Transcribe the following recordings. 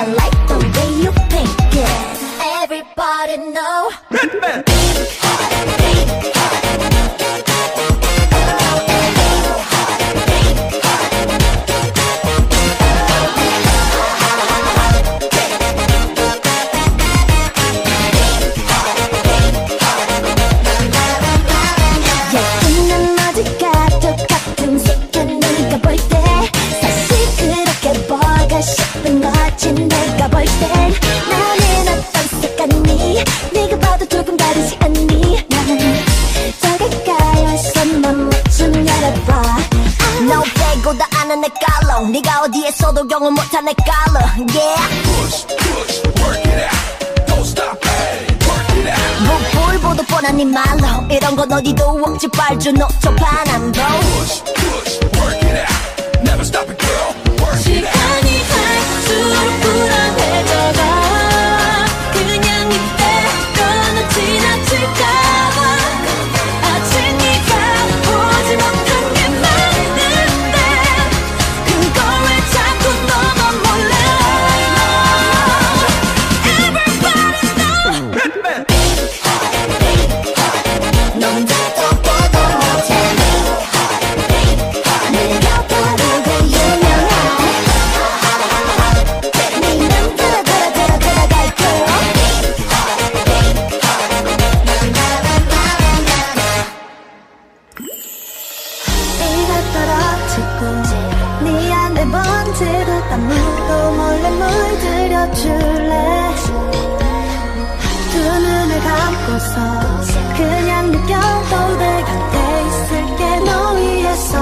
I like the way you think it. Everybody know. 싶은 거지 내가 볼 땐 나는 어떤 색깔니 네가 봐도 조금 다르지 않니 난 더 가까이 와서 맘 좀 열어봐 너 빼고 다 아는 내 깔로 네가 어디에서도 경험 못한 내 깔로 yeah Push, push, work it out Don't stop, hey, work it out 불보도 뻔한 네 말로 이런 건 어디도 없지 빨주 녹초 반환도 Push, push, work it out Never stop it girl, work it out 시간이 갈수록 불안해져가 그냥 이대로는 지나칠까봐 아직 네가 보지 못한 게 많은데 그걸 왜 자꾸 너만 몰라 Everybody know 넌 자꾸 보도 못해 네가 바로 그 유명한 네는 들어갈 거야 이가 떨어지고 네 안에 번지도 아무도 몰래 물들여줄래 두 눈을 감고서 그냥 느껴도 내 곁에 있을게 너 위해서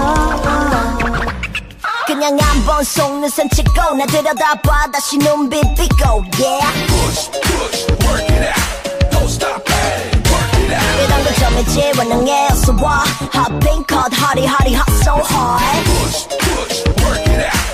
그냥 한번 속눈썹 찍고 나 들여다봐 다시 눈빛 비고 yeah Push, push, work it out Don't stop, hey, work it out 이런 거 점이지 원능에 어서 와 Hot pink hot hotty hotty hot so hard Push, push, work it out